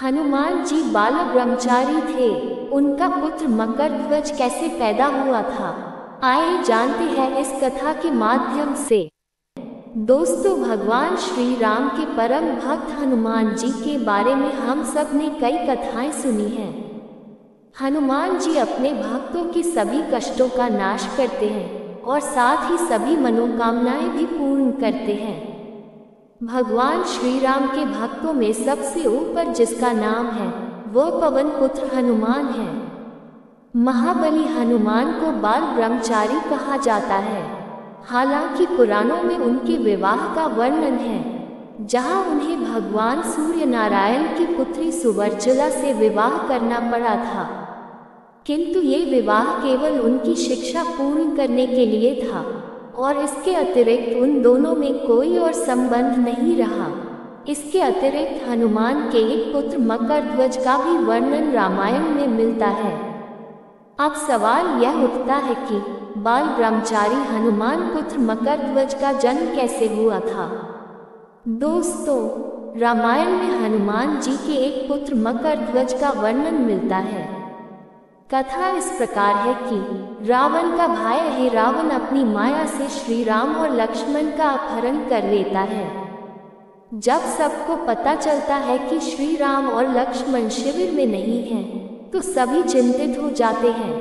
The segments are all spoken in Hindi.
हनुमान जी बाल ब्रह्मचारी थे। उनका पुत्र मकरध्वज कैसे पैदा हुआ था, आइए जानते हैं इस कथा के माध्यम से। दोस्तों, भगवान श्री राम के परम भक्त हनुमान जी के बारे में हम सब ने कई कथाएं सुनी हैं। हनुमान जी अपने भक्तों के सभी कष्टों का नाश करते हैं और साथ ही सभी मनोकामनाएं भी पूर्ण करते हैं। भगवान श्री राम के भक्तों में सबसे ऊपर जिसका नाम है वो पवन पुत्र हनुमान है। महाबली हनुमान को बाल ब्रह्मचारी कहा जाता है। हालांकि पुराणों में उनके विवाह का वर्णन है, जहां उन्हें भगवान सूर्य नारायण की पुत्री सुवर्चला से विवाह करना पड़ा था, किंतु ये विवाह केवल उनकी शिक्षा पूर्ण करने के लिए था और इसके अतिरिक्त उन दोनों में कोई और संबंध नहीं रहा। इसके अतिरिक्त हनुमान के एक पुत्र मकरध्वज का भी वर्णन रामायण में मिलता है। अब सवाल यह उठता है कि बाल ब्रह्मचारी हनुमान पुत्र मकरध्वज का जन्म कैसे हुआ था। दोस्तों, रामायण में हनुमान जी के एक पुत्र मकरध्वज का वर्णन मिलता है। कथा इस प्रकार है कि रावण का भाई अहिरावण अपनी माया से श्री राम और लक्ष्मण का अपहरण कर लेता है। जब सबको पता चलता है कि श्री राम और लक्ष्मण शिविर में नहीं हैं, तो सभी चिंतित हो जाते हैं।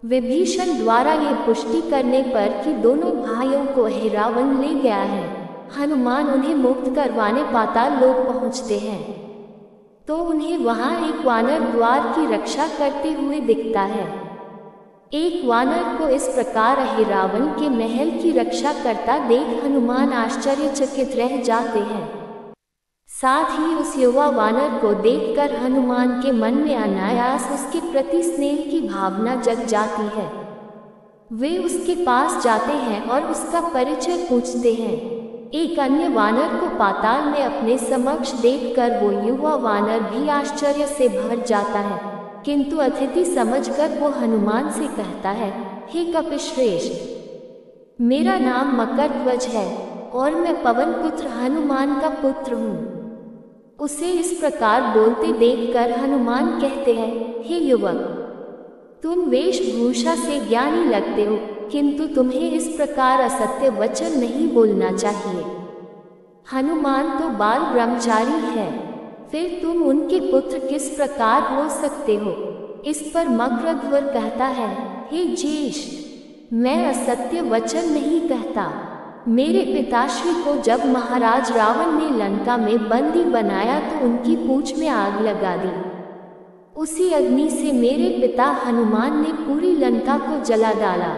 विभीषण द्वारा ये पुष्टि करने पर कि दोनों भाइयों को अहिरावण ले गया है, हनुमान उन्हें मुक्त करवाने पाताल लोक पहुँचते हैं, तो उन्हें वहां एक वानर द्वार की रक्षा करते हुए दिखता है। एक वानर को इस प्रकार अहिरावण के महल की रक्षा करता देख हनुमान आश्चर्यचकित रह जाते हैं। साथ ही उस युवा वानर को देखकर हनुमान के मन में अनायास उसके प्रति स्नेह की भावना जग जाती है। वे उसके पास जाते हैं और उसका परिचय पूछते हैं। एक अन्य वानर को पाताल में अपने समक्ष देखकर वो युवा वानर भी आश्चर्य से भर जाता है, किंतु अतिथि समझकर वो हनुमान से कहता है, हे कपिश्रेष्ठ, मेरा नाम मकरध्वज है और मैं पवन पुत्र हनुमान का पुत्र हूँ। उसे इस प्रकार बोलते देखकर हनुमान कहते हैं, हे युवक, तुम वेशभूषा से ज्ञानी लगते हो, किंतु तुम्हें इस प्रकार असत्य वचन नहीं बोलना चाहिए। हनुमान तो बाल ब्रह्मचारी है, फिर तुम उनके पुत्र किस प्रकार हो सकते हो। इस पर मकरध्वज कहता है, हे ज्येष्ठ, मैं असत्य वचन नहीं कहता। मेरे पिताश्री को जब महाराज रावण ने लंका में बंदी बनाया तो उनकी पूंछ में आग लगा दी। उसी अग्नि से मेरे पिता हनुमान ने पूरी लंका को जला डाला।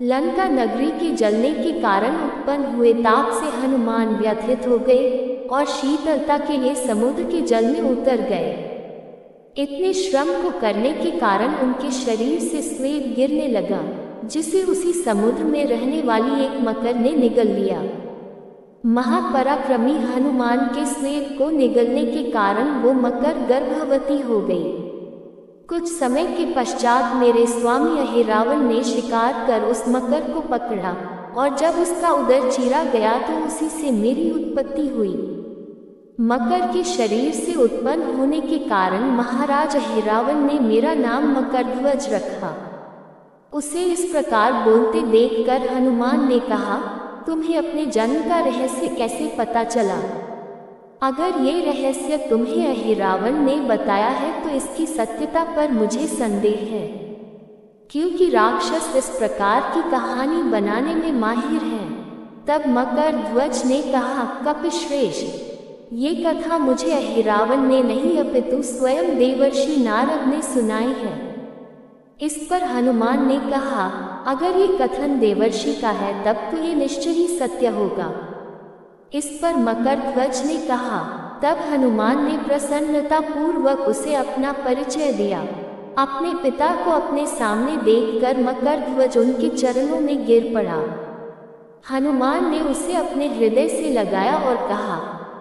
लंका नगरी के जलने के कारण उत्पन्न हुए ताप से हनुमान व्यथित हो गए और शीतलता के लिए समुद्र के जल में उतर गए। इतने श्रम को करने के कारण उनके शरीर से स्वेद गिरने लगा, जिसे उसी समुद्र में रहने वाली एक मकर ने निगल लिया। महापराक्रमी हनुमान के स्वेद को निगलने के कारण वो मकर गर्भवती हो गई। कुछ समय के पश्चात मेरे स्वामी अहिरावण ने शिकार कर उस मकर को पकड़ा और जब उसका उदर चीरा गया तो उसी से मेरी उत्पत्ति हुई। मकर के शरीर से उत्पन्न होने के कारण महाराज अहिरावण ने मेरा नाम मकरध्वज रखा। उसे इस प्रकार बोलते देखकर हनुमान ने कहा, तुम्हें अपने जन्म का रहस्य कैसे पता चला? अगर ये रहस्य तुम्हें अहिरावण ने बताया है तो इसकी सत्यता पर मुझे संदेह है, क्योंकि राक्षस इस प्रकार की कहानी बनाने में माहिर हैं। तब मकरध्वज ने कहा, कपिश्रेष्ठ, ये कथा मुझे अहिरावण ने नहीं अपितु स्वयं देवर्षि नारद ने सुनाई है। इस पर हनुमान ने कहा, अगर ये कथन देवर्षि का है तब तो ये निश्चय ही सत्य होगा। इस पर मकरध्वज ने कहा। तब हनुमान ने प्रसन्नता पूर्वक उसे अपना परिचय दिया। अपने पिता को अपने सामने देखकर मकरध्वज उनके चरणों में गिर पड़ा। हनुमान ने उसे अपने हृदय से लगाया और कहा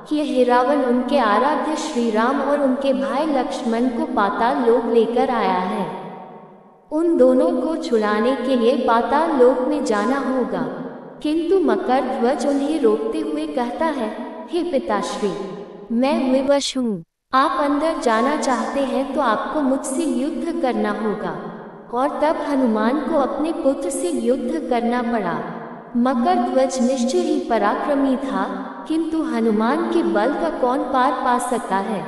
कि अहिरावण उनके आराध्य श्री राम और उनके भाई लक्ष्मण को पाताल लोक लेकर आया है। उन दोनों को छुड़ाने के लिए पाताल लोक में जाना होगा। किंतु मकरध्वज उन्हें रोकते हुए कहता है, हे पिताश्री, मैं विवश हूँ। आप अंदर जाना चाहते हैं तो आपको मुझसे युद्ध करना होगा। और तब हनुमान को अपने पुत्र से युद्ध करना पड़ा। मकरध्वज निश्चय ही पराक्रमी था, किंतु हनुमान के बल का कौन पार पा सकता है।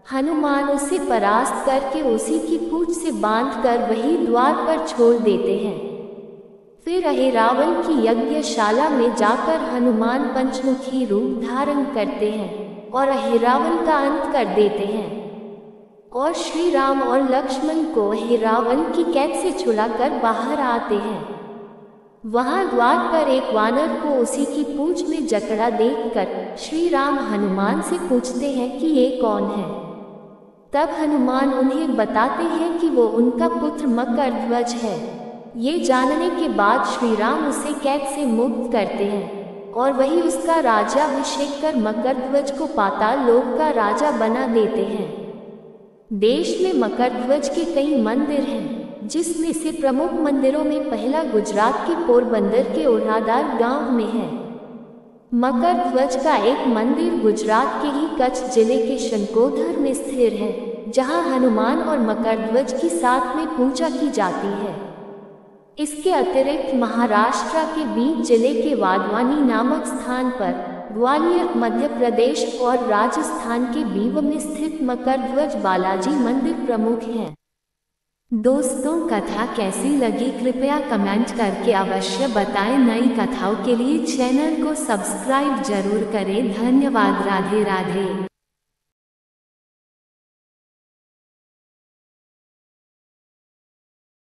हनुमान उसे परास्त करके उसी की पूंछ से बांधकर वही द्वार पर छोड़ देते हैं। फिर अहिरावण की यज्ञशाला में जाकर हनुमान पंचमुखी रूप धारण करते हैं और अहिरावण का अंत कर देते हैं। और श्री राम और लक्ष्मण को अहिरावण की कैद से छुड़ाकर बाहर आते हैं। वहां द्वार पर एक वानर को उसी की पूंछ में जकड़ा देखकर श्री राम हनुमान से पूछते हैं कि ये कौन है। तब हनुमान उन्हें बताते हैं कि वो उनका पुत्र मकरध्वज है। ये जानने के बाद श्री राम उसे कैद से मुक्त करते हैं और वही उसका राज्याभिषेक कर मकरध्वज को पाताल लोक का राजा बना देते हैं। देश में मकरध्वज के कई मंदिर हैं, जिसमें से प्रमुख मंदिरों में पहला गुजरात के पोरबंदर के ओढ़ादार गांव में है। मकरध्वज का एक मंदिर गुजरात के ही कच्छ जिले के शंकोधर में स्थिर है, जहां हनुमान और मकरध्वज की साथ में पूजा की जाती है। इसके अतिरिक्त महाराष्ट्र के बीड जिले के वाधवानी नामक स्थान पर, ग्वालियर मध्य प्रदेश और राजस्थान के बीव में स्थित मकरध्वज बालाजी मंदिर प्रमुख हैं। दोस्तों, कथा कैसी लगी कृपया कमेंट करके अवश्य बताएं। नई कथाओं के लिए चैनल को सब्सक्राइब जरूर करें। धन्यवाद। राधे राधे।